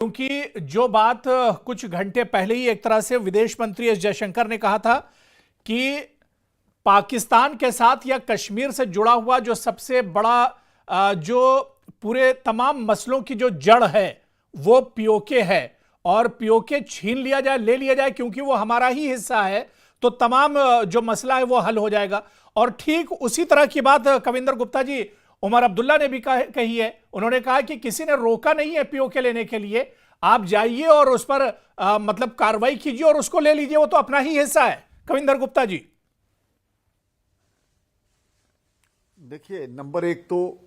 क्योंकि जो बात कुछ घंटे पहले ही एक तरह से विदेश मंत्री एस जयशंकर ने कहा था कि पाकिस्तान के साथ या कश्मीर से जुड़ा हुआ जो सबसे बड़ा जो पूरे तमाम मसलों की जो जड़ है वो पीओके है, और पीओके छीन लिया जाए, ले लिया जाए, क्योंकि वो हमारा ही हिस्सा है, तो तमाम जो मसला है वो हल हो जाएगा। और ठीक उसी तरह की बात कविंदर गुप्ता जी उमर अब्दुल्ला ने भी कही है। उन्होंने कहा कि किसी ने रोका नहीं है पीओके लेने के लिए, आप जाइए और उस पर मतलब कार्रवाई कीजिए और उसको ले लीजिए, वो तो अपना ही हिस्सा है। कविंदर गुप्ता जी देखिए, नंबर एक तो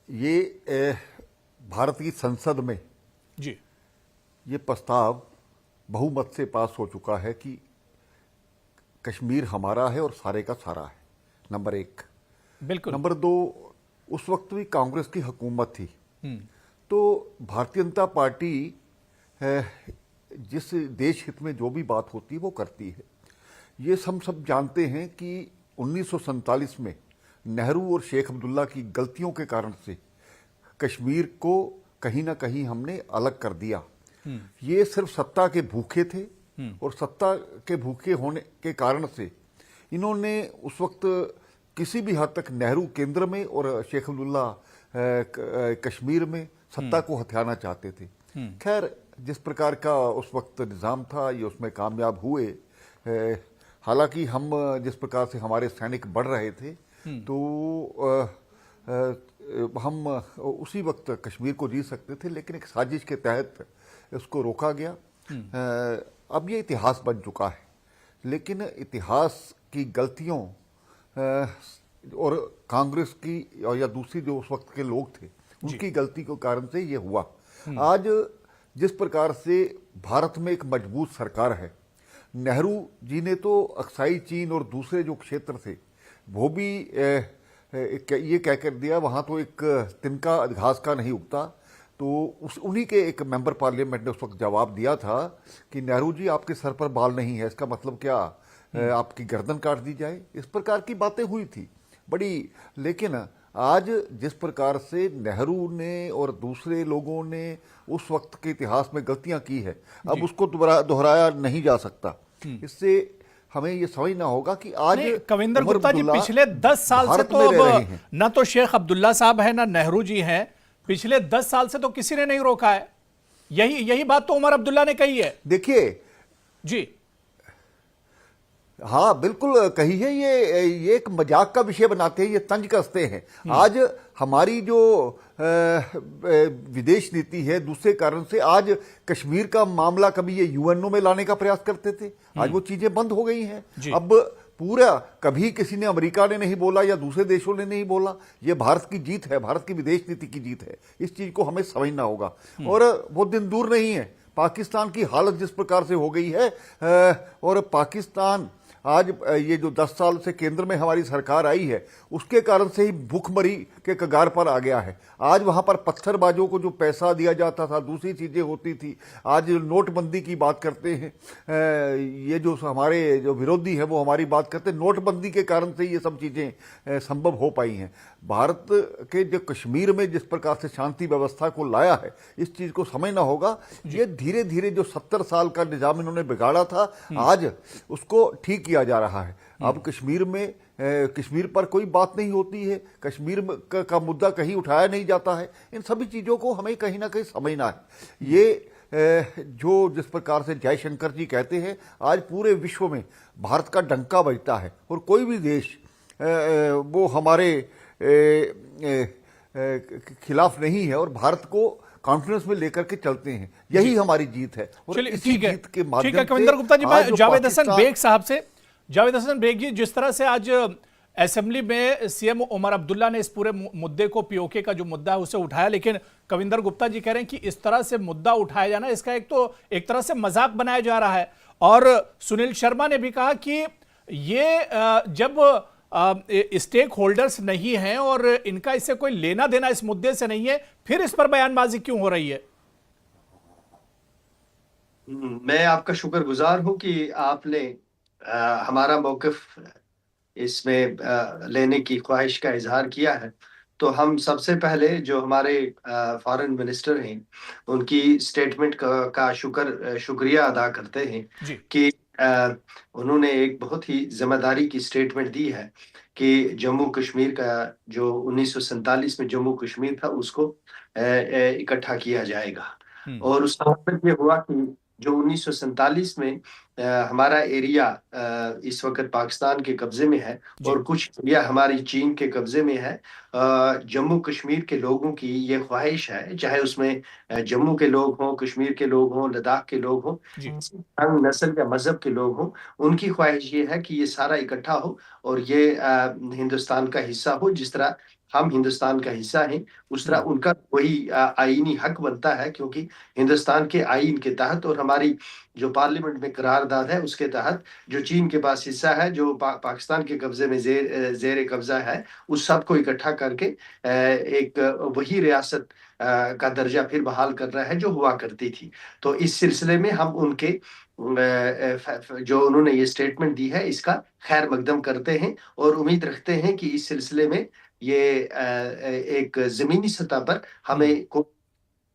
ये भारत की संसद में जी ये प्रस्ताव बहुमत से पास हो चुका है कि कश्मीर हमारा है और सारे का सारा है। नंबर एक। बिल्कुल। नंबर दो, उस वक्त भी कांग्रेस की हुकूमत थी, तो भारतीय जनता पार्टी जिस देश हित में जो भी बात होती है वो करती है। ये सब जानते हैं कि 1947 में नेहरू और शेख अब्दुल्ला की गलतियों के कारण से कश्मीर को कहीं ना कहीं हमने अलग कर दिया। ये सिर्फ सत्ता के भूखे थे, और सत्ता के भूखे होने के कारण से इन्होंने उस वक्त किसी भी हद तक नेहरू केंद्र में और शेख अब्दुल्ला कश्मीर में सत्ता को हथियाना चाहते थे। खैर, जिस प्रकार का उस वक्त निज़ाम था ये उसमें कामयाब हुए। हालांकि हम जिस प्रकार से हमारे सैनिक बढ़ रहे थे तो हम उसी वक्त कश्मीर को जीत सकते थे, लेकिन एक साजिश के तहत उसको रोका गया। अब ये इतिहास बन चुका है, लेकिन इतिहास की गलतियों और कांग्रेस की या दूसरी जो उस वक्त के लोग थे उनकी गलती के कारण से ये हुआ। आज जिस प्रकार से भारत में एक मजबूत सरकार है, नेहरू जी ने तो अक्साई चीन और दूसरे जो क्षेत्र थे वो भी ये कह कर दिया वहाँ तो एक तिनका घास का नहीं उगता। तो उन्हीं के एक मेंबर पार्लियामेंट ने उस वक्त जवाब दिया था कि नेहरू जी आपके सर पर बाल नहीं है, इसका मतलब क्या आपकी गर्दन काट दी जाए। इस प्रकार की बातें हुई थी बड़ी। लेकिन आज जिस प्रकार से नेहरू ने और दूसरे लोगों ने उस वक्त के इतिहास में गलतियां की है, अब उसको दोहराया नहीं जा सकता। इससे हमें ये समझना होगा कि आज कविंदर गुप्ता जी पिछले 10 साल से तो न तो शेख अब्दुल्ला साहब है ना नेहरू जी हैं, पिछले 10 साल से तो किसी ने नहीं रोका है। यही बात तो उमर अब्दुल्ला ने कही है। देखिए जी, हाँ बिल्कुल कही है। ये एक मजाक का विषय बनाते हैं, ये तंज कसते हैं। आज हमारी जो विदेश नीति है, दूसरे कारण से आज कश्मीर का मामला कभी ये यूएनओ में लाने का प्रयास करते थे, आज वो चीजें बंद हो गई हैं। अब पूरा कभी किसी ने, अमेरिका ने नहीं बोला या दूसरे देशों ने नहीं बोला, ये भारत की जीत है, भारत की विदेश नीति की जीत है। इस चीज को हमें समझना होगा। और वो दिन दूर नहीं है, पाकिस्तान की हालत जिस प्रकार से हो गई है, और पाकिस्तान आज ये जो 10 साल से केंद्र में हमारी सरकार आई है उसके कारण से ही भूखमरी के कगार पर आ गया है। आज वहां पर पत्थरबाजों को जो पैसा दिया जाता था, दूसरी चीजें होती थी, आज नोटबंदी की बात करते हैं। ये जो हमारे जो विरोधी है वो हमारी बात करते हैं, नोटबंदी के कारण से ये सब चीजें संभव हो पाई हैं। भारत के जो कश्मीर में जिस प्रकार से शांति व्यवस्था को लाया है, इस चीज को समझना होगा। ये धीरे धीरे जो 70 साल का निजाम इन्होंने बिगाड़ा था, आज उसको ठीक किया जा रहा है। अब कश्मीर पर कोई बात नहीं होती है, कश्मीर का मुद्दा कहीं उठाया नहीं जाता है। इन सभी चीजों को हमें कहीं ना कहीं समझना है। ये जो जिस प्रकार से जयशंकर जी कहते हैं, आज पूरे विश्व में भारत का डंका बजता है, और कोई भी देश वो हमारे खिलाफ नहीं है, और भारत को कॉन्फ्रेंस में लेकर के चलते हैं। यही हमारी जीत है। और इसी जीत के माध्यम से कविंदर गुप्ता जी, मैं जावेद हसन बेग साहब से, जावेद हसन बेग जी, जिस तरह से आज असेंबली में सीएम उमर अब्दुल्ला ने इस पूरे मुद्दे को, पीओके का जो मुद्दा है उसे उठाया, लेकिन कविंदर गुप्ता जी कह रहे हैं कि इस तरह से मुद्दा उठाया जाना, इसका एक तरह से मजाक बनाया जा रहा है। और सुनील शर्मा ने भी कहा कि ये जब स्टेक होल्डर्स नहीं हैं और इनका इससे कोई लेना देना इस मुद्दे से नहीं है, फिर इस पर बयानबाजी क्यों हो रही है? मैं आपका शुक्रगुजार हूं कि आपने हमारा मौकिफ इसमें लेने की ख्वाहिश का इजहार किया है। तो हम सबसे पहले जो हमारे फॉरेन मिनिस्टर हैं उनकी स्टेटमेंट का शुक्रिया अदा करते हैं जी। कि उन्होंने एक बहुत ही जिम्मेदारी की स्टेटमेंट दी है कि जम्मू कश्मीर का जो 1947 में जम्मू कश्मीर था उसको इकट्ठा किया जाएगा। और उसका मतलब ये हुआ कि जो 1947 में हमारा एरिया इस वक्त पाकिस्तान के कब्जे में है जी। और कुछ एरिया हमारी चीन के कब्जे में है। जम्मू कश्मीर के लोगों की ये ख्वाहिश है, चाहे उसमें जम्मू के लोग हों, कश्मीर के लोग हों, लद्दाख के लोग हों, जी। रंग नस्ल या मजहब के लोग हों, उनकी ख्वाहिश ये है कि ये सारा इकट्ठा हो और ये हिंदुस्तान का हिस्सा हो। जिस तरह हम हिंदुस्तान का हिस्सा हैं उस तरह उनका वही आईनी हक बनता है, क्योंकि हिंदुस्तान के आईन के तहत और हमारी जो पार्लियामेंट में करारदाद है उसके तहत जो चीन के पास हिस्सा है, जो पाकिस्तान के कब्जे में जेर कब्जा है, उस सब को इकट्ठा करके एक वही रियासत का दर्जा फिर बहाल कर रहा है जो हुआ करती थी। तो इस सिलसिले में हम उनके जो उन्होंने ये स्टेटमेंट दी है इसका खैर मकदम करते हैं और उम्मीद रखते हैं कि इस सिलसिले में ये एक जमीनी सतह पर हमें को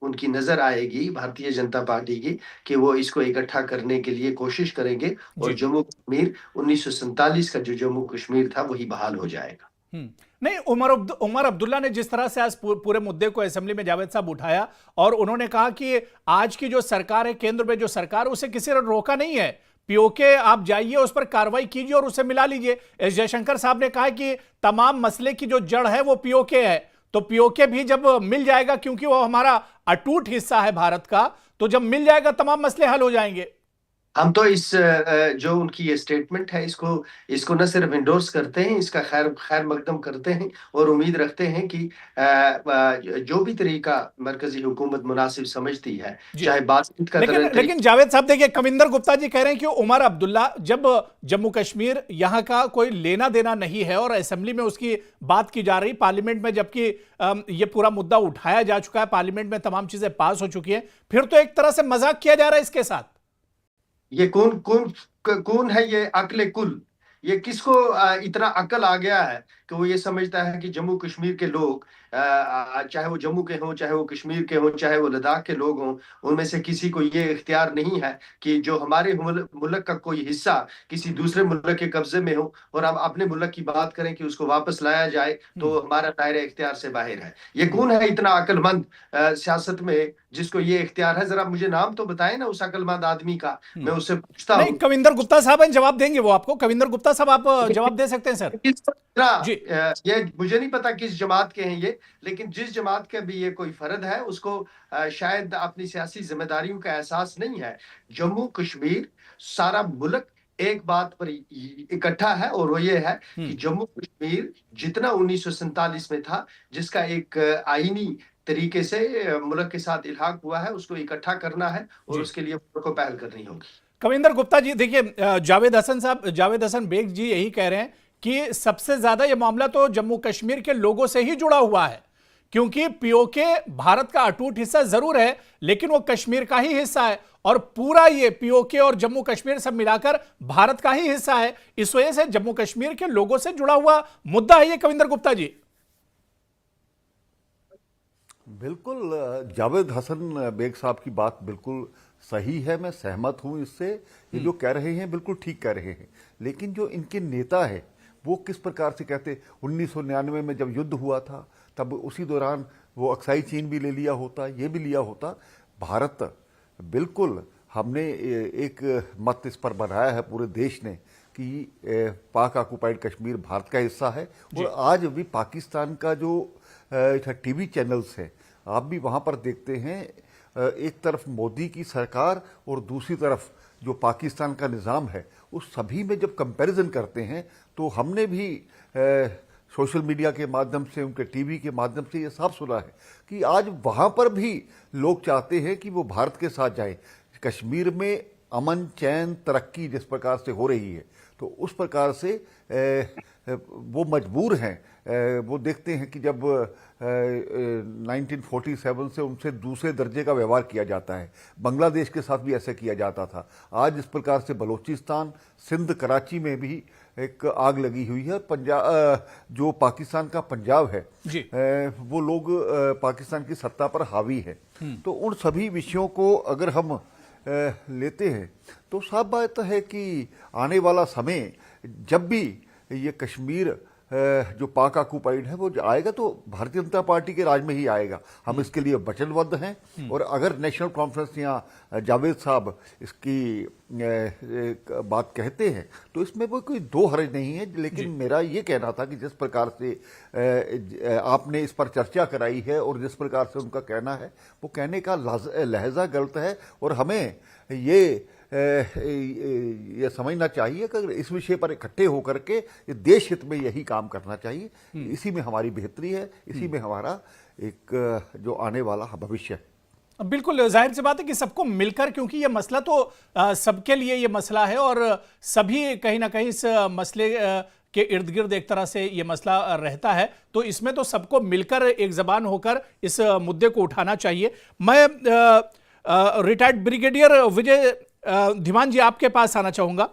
उनकी नजर आएगी भारतीय जनता पार्टी की कि वो इसको इकट्ठा करने के लिए कोशिश करेंगे और जी। जम्मू कश्मीर 1947 का जो जम्मू कश्मीर था वही बहाल हो जाएगा। नहीं, उमर अब्दुल्ला ने जिस तरह से आज पूरे मुद्दे को असेंबली में जावेद साहब उठाया और उन्होंने कहा कि आज की जो सरकार है, केंद्र में जो सरकार, उसे किसी ने रोका नहीं है। पीओके आप जाइए, उस पर कार्रवाई कीजिए और उसे मिला लीजिए। एस जयशंकर साहब ने कहा कि तमाम मसले की जो जड़ है वो पीओके है, तो पीओके भी जब मिल जाएगा, क्योंकि वो हमारा अटूट हिस्सा है भारत का, तो जब मिल जाएगा तमाम मसले हल हो जाएंगे। हम तो इस जो उनकी ये स्टेटमेंट है इसको न सिर्फ इंडोर्स करते हैं, इसका खैर मकदम करते हैं और उम्मीद रखते हैं कि जो भी तरीका मरकजी हुकूमत मुनासिब समझती है, चाहे बातचीत का लेकिन जावेद साहब देखिए, कविंदर गुप्ता जी कह रहे हैं कि उमर अब्दुल्ला, जब जम्मू कश्मीर यहां का कोई लेना देना नहीं है और असेंबली में उसकी बात की जा रही, पार्लियामेंट में जबकि ये पूरा मुद्दा उठाया जा चुका है, पार्लियामेंट में तमाम चीजें पास हो चुकी है, फिर तो एक तरह से मजाक किया जा रहा है इसके साथ। ये कौन है ये अक्ल कुल? ये किसको इतना अकल आ गया है कि वो ये समझता है कि जम्मू कश्मीर के लोग, चाहे वो जम्मू के हों, चाहे वो कश्मीर के हों, चाहे वो लद्दाख के लोग हों, उनमें से किसी को ये इख्तियार नहीं है कि जो हमारे मुल्क का कोई हिस्सा किसी दूसरे मुल्क के कब्जे में हो और हम अपने मुल्क की बात करें कि उसको वापस लाया जाए तो हमारा दायरे इख्तियार से बाहर है। ये कौन है इतना अक्लमंद सियासत में जिसको ये इख्तियार है? जरा मुझे नाम तो बताएं ना उस अक्लमंद आदमी का, मैं उससे पूछता नहीं, हूँ। कविंदर गुप्ता साहब जवाब देंगे, वो आपको। कविंदर गुप्ता साहब आप जवाब दे सकते हैं सर जी। ये मुझे नहीं पता किस जमात के हैं ये, लेकिन जिस जमात का भी ये कोई फर्द है उसको शायद अपनी सियासी जिम्मेदारियों का एहसास नहीं है। जम्मू कश्मीर सारा मुल्क एक बात पर इकट्ठा है और वो ये है कि जम्मू कश्मीर जितना 1947 में था, जिसका एक आईनी तरीके से मुल्क के साथ इल्हाक हुआ है, उसको इकट्ठा करना है और उसके लिए को पहल करनी होगी। कविंदर गुप्ता जी देखिए, जावेद हसन बेग जी यही कह रहे हैं कि सबसे ज्यादा यह मामला तो जम्मू कश्मीर के लोगों से ही जुड़ा हुआ है, क्योंकि पीओके भारत का अटूट हिस्सा जरूर है लेकिन वो कश्मीर का ही हिस्सा है और पूरा ये पीओके और जम्मू कश्मीर सब मिलाकर भारत का ही हिस्सा है। इस वजह से जम्मू कश्मीर के लोगों से जुड़ा हुआ मुद्दा है ये। कविंदर गुप्ता जी बिल्कुल, जावेद हसन बेग साहब की बात बिल्कुल सही है, मैं सहमत हूं इससे। ये जो कह रहे हैं बिल्कुल ठीक कह रहे हैं, लेकिन जो इनके नेता है वो किस प्रकार से कहते, 1999 में जब युद्ध हुआ था तब उसी दौरान वो अक्साई चीन भी ले लिया होता, ये भी लिया होता। भारत बिल्कुल, हमने एक मत इस पर बनाया है पूरे देश ने कि पाक ऑक्युपाइड कश्मीर भारत का हिस्सा है। और आज भी पाकिस्तान का जो टीवी चैनल्स है, आप भी वहाँ पर देखते हैं, एक तरफ मोदी की सरकार और दूसरी तरफ जो पाकिस्तान का निज़ाम है, उस सभी में जब कंपैरिजन करते हैं तो हमने भी सोशल मीडिया के माध्यम से, उनके टीवी के माध्यम से ये साफ सुना है कि आज वहाँ पर भी लोग चाहते हैं कि वो भारत के साथ जाएं। कश्मीर में अमन, चैन, तरक्की जिस प्रकार से हो रही है, तो उस प्रकार से वो मजबूर हैं। वो देखते हैं कि जब 1947 से उनसे दूसरे दर्जे का व्यवहार किया जाता है, बांग्लादेश के साथ भी ऐसा किया जाता था। आज इस प्रकार से बलूचिस्तान, सिंध, कराची में भी एक आग लगी हुई है। पंजाब, जो पाकिस्तान का पंजाब है जी। वो लोग पाकिस्तान की सत्ता पर हावी है। तो उन सभी विषयों को अगर हम लेते हैं तो साफ बात है कि आने वाला समय जब भी ये कश्मीर जो पाक ऑक्युपाइड है वो आएगा तो भारतीय जनता पार्टी के राज में ही आएगा। हम इसके लिए वचनबद्ध हैं। और अगर नेशनल कॉन्फ्रेंस या जावेद साहब इसकी बात कहते हैं तो इसमें वो कोई दो हर्ज नहीं है। लेकिन मेरा ये कहना था कि जिस प्रकार से आपने इस पर चर्चा कराई है और जिस प्रकार से उनका कहना है, वो कहने का लहजा गलत है। और हमें ये समझना चाहिए कि इस विषय पर इकट्ठे होकर के देश हित में यही काम करना चाहिए। इसी में हमारी बेहतरी है, इसी में हमारा एक जो आने वाला भविष्य है। बिल्कुल जाहिर सी बात है कि सबको मिलकर, क्योंकि ये मसला तो सबके लिए ये मसला है और सभी कहीं ना कहीं इस मसले के इर्द गिर्द एक तरह से ये मसला रहता है, तो इसमें तो सबको मिलकर एक जबान होकर इस मुद्दे को उठाना चाहिए। मैं रिटायर्ड ब्रिगेडियर विजय धीमान जी आपके पास आना चाहूंगा।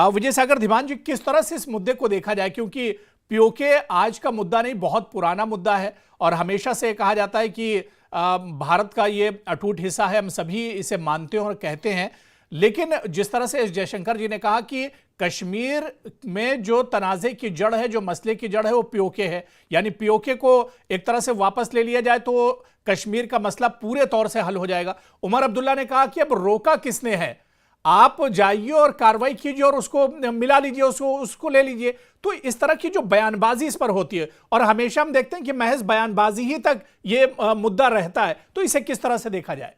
विजय सागर धीमान जी, किस तरह से इस मुद्दे को देखा जाए, क्योंकि पीओके आज का मुद्दा नहीं, बहुत पुराना मुद्दा है और हमेशा से कहा जाता है कि भारत का ये अटूट हिस्सा है, हम सभी इसे मानते हैं और कहते हैं। लेकिन जिस तरह से एस जयशंकर जी ने कहा कि कश्मीर में जो तनाज़े की जड़ है, जो मसले की जड़ है, वो पीओके है, यानी पीओके को एक तरह से वापस ले लिया जाए तो कश्मीर का मसला पूरे तौर से हल हो जाएगा। उमर अब्दुल्ला ने कहा कि अब रोका किसने है, आप जाइए और कार्रवाई कीजिए और उसको मिला लीजिए, उसको ले लीजिए। तो इस तरह की जो बयानबाजी इस पर होती है, और हमेशा हम देखते हैं कि महज बयानबाजी ही तक ये मुद्दा रहता है, तो इसे किस तरह से देखा जाए?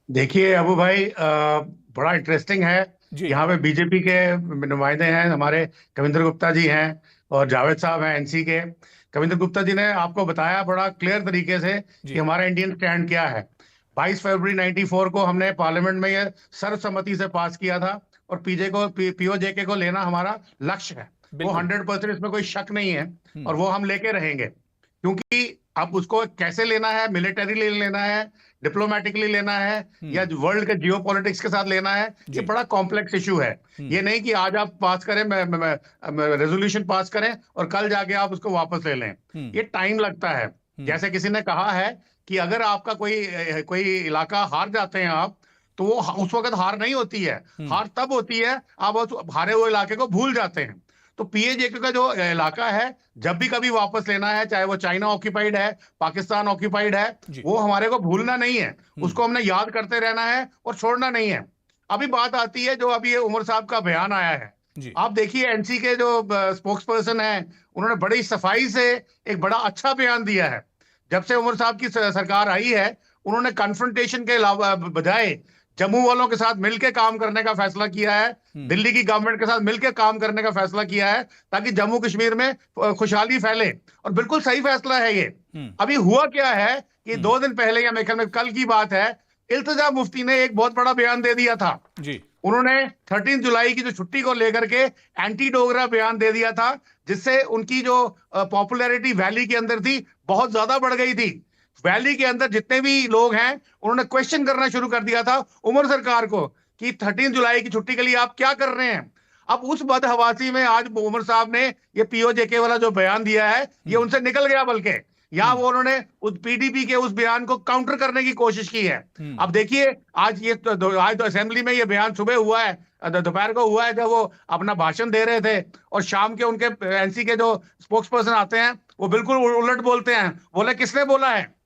देखिए अबू भाई, बड़ा इंटरेस्टिंग है। यहाँ पे बीजेपी के नुमाइंदे हैं, हमारे कविंद्र गुप्ता जी हैं और जावेद साहब हैं एनसी के। कविंद्र गुप्ता जी ने आपको बताया बड़ा क्लियर तरीके से कि हमारा इंडियन स्टैंड क्या है। 22 फरवरी 94 को हमने पार्लियामेंट में ये सर्वसम्मति से पास किया था और पीओजेके को लेना हमारा लक्ष्य है। वो 100% इसमें कोई शक नहीं है और वो हम लेके रहेंगे, क्योंकि अब उसको कैसे लेना है, मिलिटरीली लेना है, डिप्लोमेटिकली लेना है या वर्ल्ड के जियोपॉलिटिक्स के साथ लेना है, ये बड़ा कॉम्प्लेक्स इशू है। ये नहीं कि आज आप पास करें, रेजोल्यूशन पास करें और कल जाके आप उसको वापस ले लें। ये टाइम लगता है। जैसे किसी ने कहा है कि अगर आपका कोई इलाका हार जाते हैं आप, तो वो उस वक्त हार नहीं होती है, हार तब होती है आप उस हारे हुए इलाके को भूल जाते हैं। तो पीएजेके का जो इलाका है, जब भी कभी वापस लेना है, चाहे वो चाइना ऑक्यूपाइड है, पाकिस्तान ऑक्यूपाइड है, वो हमारे को भूलना नहीं है, उसको हमने याद करते रहना है और छोड़ना नहीं है। अभी बात आती है जो अभी ये उमर साहब का बयान आया है। आप देखिए एनसी के जो स्पोक्स पर्सन है, उन्होंने बड़ी सफाई से एक बड़ा अच्छा बयान दिया है। जब से उमर साहब की सरकार आई है, उन्होंने कन्फ्रंटेशन के बजाय जम्मू वालों के साथ मिलकर काम करने का फैसला किया है, दिल्ली की गवर्नमेंट के साथ मिलकर काम करने का फैसला किया है, ताकि जम्मू कश्मीर में खुशहाली फैले। और बिल्कुल सही फैसला है ये। अभी हुआ क्या है कि 2 दिन पहले या मेरे ख्याल में कल की बात है, इल्तिजा मुफ्ती ने एक बहुत बड़ा बयान दे दिया था जी। उन्होंने 13 जुलाई की जो छुट्टी को लेकर के एंटी डोगरा बयान दे दिया था, जिससे उनकी जो पॉपुलैरिटी वैली के अंदर थी बहुत ज्यादा बढ़ गई थी। वैली के अंदर जितने भी लोग हैं, उन्होंने क्वेश्चन करना शुरू कर दिया था उमर सरकार को कि 13 जुलाई की छुट्टी के लिए आप क्या कर रहे हैं। अब उस बदहवासी में आज उमर साहब ने ये पीओजेके वाला जो बयान दिया है, ये उनसे निकल गया, बल्कि या वो उन्होंने उस पीडीपी के उस बयान को काउंटर करने की कोशिश की है। अब देखिए आज तो असेंबली में ये बयान सुबह हुआ है, दोपहर को हुआ है, जब वो अपना भाषण दे रहे थे, और शाम के उनके एनसी के जो स्पोक्स पर्सन आते हैं वो बिल्कुल उलट बोलते हैं, बोले किसने बोला है।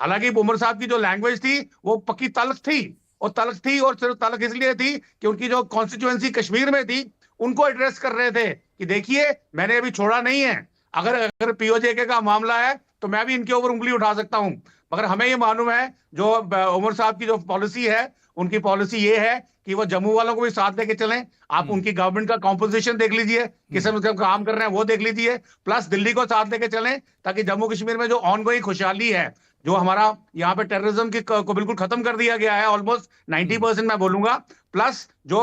हालांकि उमर साहब की जो लैंग्वेज थी वो पक्की तल्ख थी, और सिर्फ तल्ख इसलिए थी कि उनकी जो कॉन्स्टिट्यूएंसी कश्मीर में थी उनको एड्रेस कर रहे थे कि देखिए मैंने अभी छोड़ा नहीं है, अगर पीओजेके का मामला है तो मैं भी इनके ऊपर उंगली उठा सकता हूं। मगर हमें ये मालूम है जो उमर साहब की जो पॉलिसी है, उनकी पॉलिसी ये है कि वो जम्मू वालों को भी साथ लेके चलें। आप उनकी गवर्नमेंट का कॉम्पोजिशन देख लीजिए, किस काम कर रहे हैं वो देख लीजिए, प्लस दिल्ली को साथ लेके चलें, ताकि जम्मू कश्मीर में जो ऑनगोइंग खुशहाली है, जो हमारा यहाँ पे टेररिज्म को बिल्कुल खत्म कर दिया गया है, ऑलमोस्ट 90% मैं बोलूंगा, प्लस जो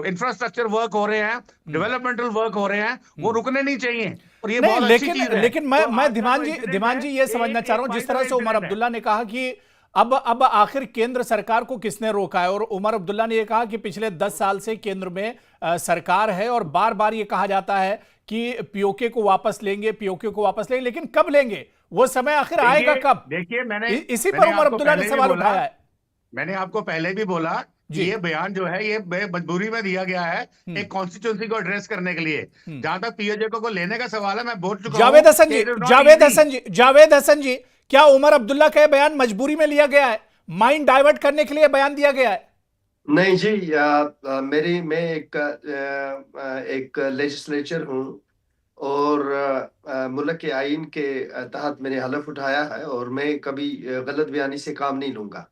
इंफ्रास्ट्रक्चर वर्क हो रहे हैं, डेवलपमेंटल वर्क हो रहे हैं, वो रुकने नहीं चाहिए। और ये बहुत अच्छी चीज है। लेकिन तो मैं आज का धीमान जो जी इंसिडेंट ये समझना चाह रहा हूं, जिस तरह से उमर अब्दुल्ला ने कहा कि अब आखिर केंद्र सरकार को किसने रोका है, और उमर अब्दुल्ला ने यह कहा कि पिछले 10 साल से केंद्र में सरकार है और बार बार ये कहा जाता है कि पीओके को वापस लेंगे, पीओके को वापस लेंगे, लेकिन कब लेंगे, वो समय आखिर आएगा कब? देखिए, इसी पर उमर अब्दुल्ला ने सवाल उठाया है। मैंने आपको पहले भी बोला कि ये बयान जो है ये मजबूरी में दिया गया है एक कॉन्स्टिट्यूंसी को एड्रेस करने के लिए। जहां तक पीओजे को लेने का सवाल है, मैं बोल चुका हूं। जावेद हसन जी, क्या उमर अब्दुल्ला का बयान मजबूरी में लिया गया है, माइंड डाइवर्ट करने के लिए बयान दिया गया है? नहीं जी, मैं एक लेजिस्लेचर हूँ और मुल्क के आइन के तहत मैंने हलफ उठाया है और मैं कभी गलत बयानी से काम नहीं लूंगा।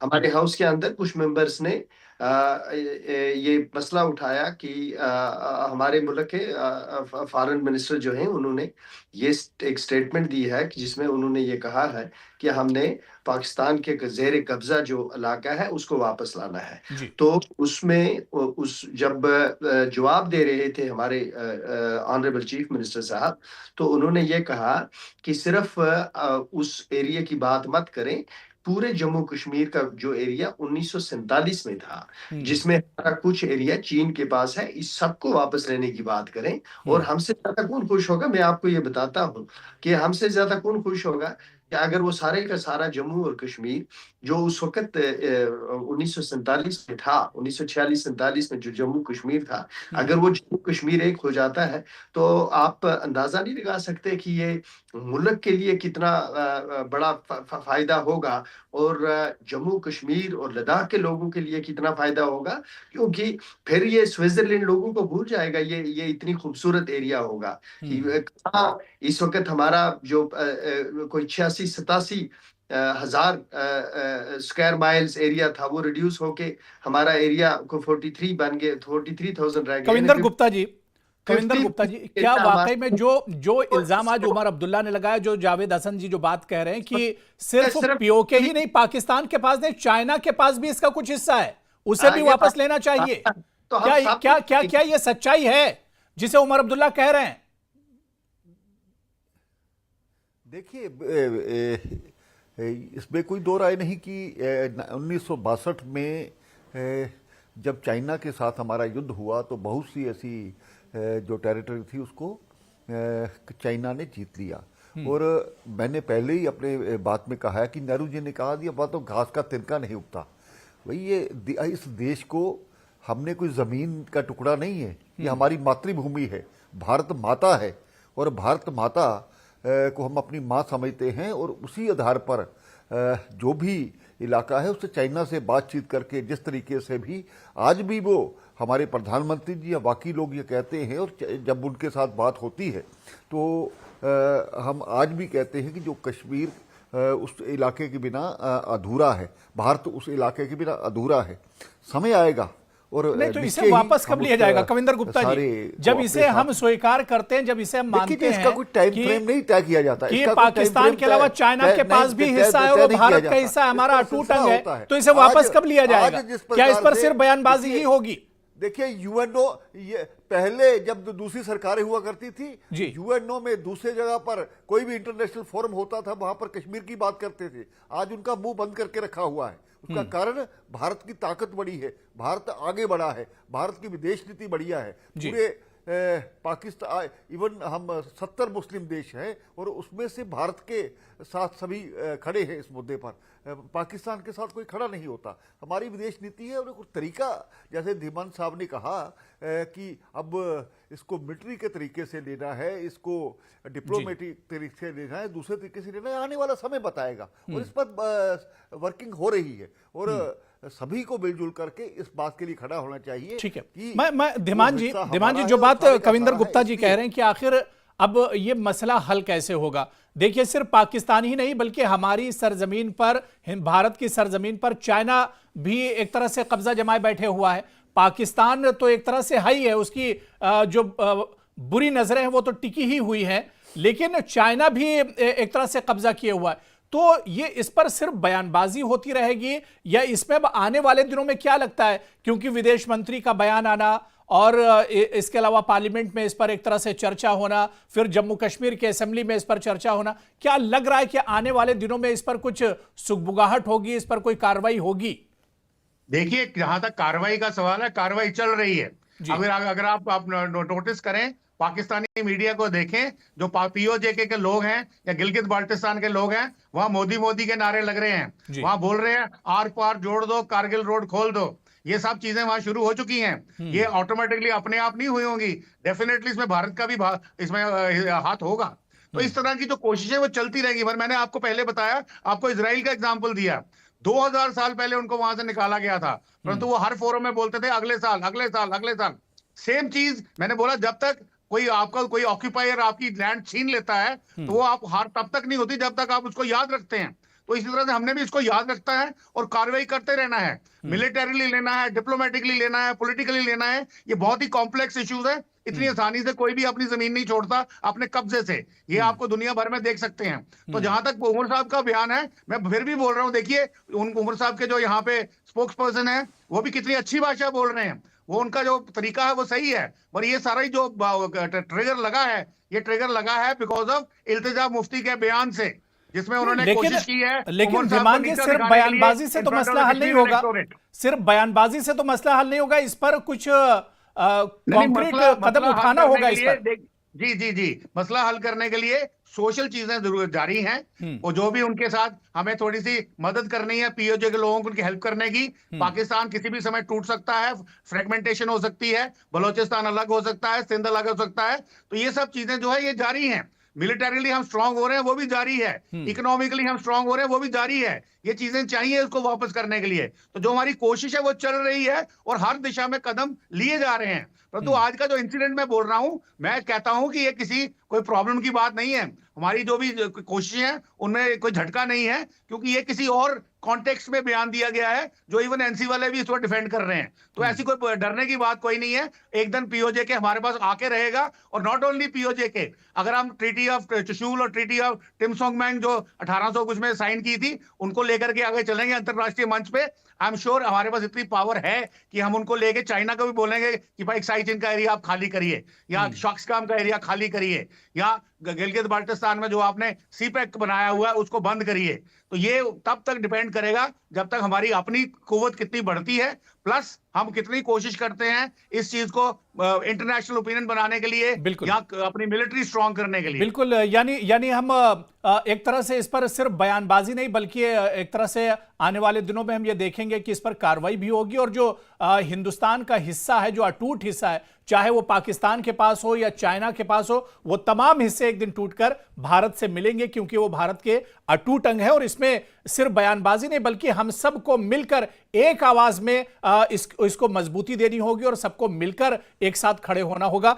हमारे हाउस के अंदर कुछ मेंबर्स ने ये मसला उठाया कि हमारे मुल्क के फॉरेन मिनिस्टर जो हैं उन्होंने ये एक स्टेटमेंट दी है कि जिसमें उन्होंने ये कहा है कि हमने पाकिस्तान के ज़ेर कब्जा जो इलाका है उसको वापस लाना है। तो उसमें जब जवाब दे रहे थे हमारे ऑनरेबल चीफ मिनिस्टर साहब, तो उन्होंने ये कहा कि सिर्फ उस एरिया की बात मत करें, पूरे जम्मू कश्मीर का जो एरिया 1947 में था, जिसमें कुछ एरिया चीन के पास है, इस सबको वापस लेने की बात करें। और हमसे ज्यादा कौन खुश होगा, मैं आपको ये बताता हूँ कि हमसे ज्यादा कौन खुश होगा कि अगर वो सारे का सारा जम्मू और कश्मीर जो उस वक्त 1947 में था, 1946-47 में जो जम्मू कश्मीर था, अगर वो जम्मू कश्मीर एक हो जाता है तो आप अंदाजा नहीं लगा सकते कि ये मुल्क के लिए कितना बड़ा फायदा होगा और जम्मू कश्मीर और लद्दाख के लोगों के लिए कितना फायदा होगा, क्योंकि फिर ये स्विट्जरलैंड लोगों को भूल जाएगा। ये इतनी खूबसूरत एरिया होगा कि इस वक्त हमारा जो कोई 86-87 हजार स्क्वायर माइल्स एरिया था, वो रिड्यूस होके हमारा एरिया को 43 बन गए, 43,000 रह गए। कविंदर गुप्ता जी, क्या वाकई में जो इल्जाम आज उमर अब्दुल्ला ने लगाया, जो जावेद हसन जी जो बात कह रहे हैं कि सिर्फ पीओके ही नहीं, पाकिस्तान के पास नहीं, चाइना के पास भी इसका कुछ हिस्सा है, उसे भी वापस लेना चाहिए, क्या ये सच्चाई है जिसे उमर अब्दुल्ला कह रहे हैं? देखिए, इसमें कोई दो राय नहीं कि 1962 में जब चाइना के साथ हमारा युद्ध हुआ तो बहुत सी ऐसी जो टेरिटरी थी उसको चाइना ने जीत लिया। और मैंने पहले ही अपने बात में कहा है कि नेहरू जी ने कहा दिया बात तो घास का तिनका नहीं उगता। भाई ये इस देश को हमने कोई ज़मीन का टुकड़ा नहीं है, ये हमारी मातृभूमि है, भारत माता है और भारत माता को हम अपनी माँ समझते हैं। और उसी आधार पर जो भी इलाका है उससे चाइना से बातचीत करके जिस तरीके से भी आज भी वो हमारे प्रधानमंत्री जी या बाकी लोग ये कहते हैं, और जब उनके साथ बात होती है तो हम आज भी कहते हैं कि जो कश्मीर उस इलाके के बिना अधूरा है, भारत उस इलाके के बिना अधूरा है। समय आएगा और नहीं तो इसे वापस कब लिया जाएगा कविंदर गुप्ता जी? जब इसे हम स्वीकार करते हैं, जब इसे हम मानते हैं, इसका कोई टाइम फ्रेम नहीं तय किया जाता कि पाकिस्तान के अलावा चाइना के पास भी हिस्सा है और भारत का हिस्सा हमारा अटूट अंग है, तो इसे वापस कब लिया जाएगा? क्या इस पर सिर्फ बयानबाजी ही होगी? देखिए, यूएनओ ये पहले जब दूसरी सरकारें हुआ करती थी, यूएनओ में दूसरे जगह पर कोई भी इंटरनेशनल फोरम होता था, वहां पर कश्मीर की बात करते थे। आज उनका मुंह बंद करके रखा हुआ है। उसका कारण भारत की ताकत बड़ी है, भारत आगे बढ़ा है, भारत की विदेश नीति बढ़िया है। पूरे पाकिस्तान, इवन हम 70 मुस्लिम देश हैं और उसमें से भारत के साथ सभी खड़े हैं इस मुद्दे पर। पाकिस्तान के साथ कोई खड़ा नहीं होता। हमारी विदेश नीति है और एक तरीका, जैसे धीमान साहब ने कहा कि अब इसको मिलिट्री के तरीके से लेना है, इसको डिप्लोमेटिक तरीके से लेना है, दूसरे तरीके से लेना है, आने वाला समय बताएगा। और इस पर वर्किंग हो रही है और सभी को मिलजुल करके इस बात के लिए खड़ा होना चाहिए। ठीक है, मैं धीमान जी जो बात कविंदर गुप्ता जी कह रहे हैं कि आखिर अब ये मसला हल कैसे होगा? देखिए, सिर्फ पाकिस्तान ही नहीं बल्कि हमारी सरजमीन पर, भारत की सरजमीन पर चाइना भी एक तरह से कब्जा जमाए बैठे हुआ है। पाकिस्तान तो एक तरह से हाई है, उसकी जो बुरी नजरें हैं वो तो टिकी ही हुई है, लेकिन चाइना भी एक तरह से कब्जा किए हुआ है। तो ये इस पर सिर्फ बयानबाजी होती रहेगी या इसमें अब आने वाले दिनों में क्या लगता है, क्योंकि विदेश मंत्री का बयान आना और इसके अलावा पार्लियामेंट में इस पर एक तरह से चर्चा होना, फिर जम्मू कश्मीर के असेंबली में इस पर चर्चा होना, क्या लग रहा है कि आने वाले दिनों में इस पर कुछ सुगबुगाहट होगी, इस पर कोई कार्रवाई होगी? देखिए, जहां तक कार्रवाई का सवाल है, कार्रवाई चल रही है। अगर आप नोटिस करें, पाकिस्तानी मीडिया को देखें, जो पीओजेके के लोग हैं या गिलगित बाल्टिस्तान के लोग हैं, वहां मोदी मोदी के नारे लग रहे हैं, वहां बोल रहे हैं आर पार जोड़ दो, कारगिल रोड खोल दो। ये सब चीजें वहां शुरू हो चुकी हैं। ये ऑटोमेटिकली अपने आप नहीं हुई होंगी, डेफिनेटली इसमें भारत का भी इसमें हाथ होगा। तो इस तरह की जो कोशिशें वो चलती रहेंगी। पर मैंने आपको पहले बताया, आपको इजराइल का एग्जाम्पल दिया, 2000 साल पहले उनको वहां से निकाला गया था, परंतु वो हर फोरम में बोलते थे अगले साल अगले साल अगले साल। सेम चीज मैंने बोला, जब तक कोई ऑक्यूपायर आपकी लैंड छीन लेता है तो वो आप हार तब तक नहीं होती जब तक आप उसको याद रखते हैं। तो इसी तरह से हमने भी इसको याद रखता है और कार्रवाई करते रहना है। मिलिटरीली लेना है, डिप्लोमेटिकली लेना है, पॉलिटिकली लेना है। ये बहुत ही कॉम्प्लेक्स इश्यूज है। इतनी आसानी से कोई भी अपनी जमीन नहीं छोड़ता अपने कब्जे से। ये आपको दुनिया भर में देख सकते हैं। तो जहां तक उमर साहब का बयान है, मैं फिर भी बोल रहा हूं, देखिए उमर साहब के जो यहाँ पे स्पोक्स पर्सन है, वो भी कितनी अच्छी भाषा बोल रहे हैं। वो उनका जो तरीका है वो सही है, पर ये सारा ही जो ट्रिगर लगा है, ये ट्रिगर लगा है बिकॉज ऑफ इल्तिजा मुफ्ती के बयान से, जिसमें उन्होंने कोशिश की है। लेकिन दिमाग की सिर्फ बयानबाजी से तो मसला हल नहीं होगा। सिर्फ बयानबाजी से तो मसला हल नहीं होगा। इस पर कुछ कॉन्क्रीट कदम उठाना होगा इस पर। जी, मसला हल करने के लिए सोशल चीजें जरूर जारी हैं, और जो भी उनके साथ हमें थोड़ी सी मदद करनी है, पीओजे के लोगों को उनकी हेल्प करने की। पाकिस्तान किसी भी समय टूट सकता है, फ्रेगमेंटेशन हो सकती है, बलोचिस्तान अलग हो सकता है, सिंध अलग हो सकता है। तो ये सब चीजें जो है ये जारी हैं। मिलिटरीली हम स्ट्रांग हो रहे हैं, वो भी जारी है। इकोनॉमिकली हम स्ट्रांग हो रहे हैं, वो भी जारी है। ये चीजें चाहिए उसको वापस करने के लिए। तो जो हमारी कोशिश है वो चल रही है और हर दिशा में कदम लिए जा रहे हैं। परंतु आज का जो इंसिडेंट मैं बोल रहा हूं, मैं कहता हूं कि ये किसी कोई प्रॉब्लम की बात नहीं है। हमारी जो भी कोशिशें हैं उनमें कोई झटका नहीं है, क्योंकि ये किसी और कॉन्टेक्स्ट में बयान दिया गया है, जो इवन एनसी वाले भी इसको डिफेंड कर रहे हैं। तो ऐसी कोई डरने की बात कोई नहीं है। एक दिन पीओजे के हमारे पास आके रहेगा, और नॉट ओनली पीओजे के, अगर हम ट्रीटी ऑफ चुशूल और ट्रीटी ऑफ टिमसोंगमैंग जो 1800 कुछ में साइन की थी, उनको लेकर के आगे चलेंगे अंतरराष्ट्रीय मंच पे। आई एम श्योर हमारे पास इतनी पावर है कि हम उनको लेके चाइना को भी बोलेंगे कि भाई साइचिन का एरिया आप खाली करिए, या शॉक्सकाम का एरिया खाली करिए, या गिलगित बाल्टिस्तान में जो आपने सीपैक बनाया हुआ है उसको बंद करिए। तो ये तब तक डिपेंड करेगा जब तक हमारी अपनी कुव्वत कितनी बढ़ती है, प्लस हम कितनी कोशिश करते हैं इस चीज को इंटरनेशनल ओपिनियन बनाने के लिए, या अपनी मिलिट्री स्ट्रांग करने के लिए। बिल्कुल, यानी हम एक तरह से इस पर सिर्फ बयानबाजी नहीं, बल्कि एक तरह से आने वाले दिनों में हम ये देखेंगे कि इस पर कार्रवाई भी होगी, और जो हिंदुस्तान का हिस्सा है, जो अटूट हिस्सा है, चाहे वो पाकिस्तान के पास हो या चाइना के पास हो, वो तमाम हिस्से एक दिन टूटकर भारत से मिलेंगे, क्योंकि वो भारत के अटूट अंग है। और इसमें सिर्फ बयानबाजी नहीं, बल्कि हम सबको मिलकर एक आवाज में इसको मजबूती देनी होगी और सबको मिलकर एक साथ खड़े होना होगा।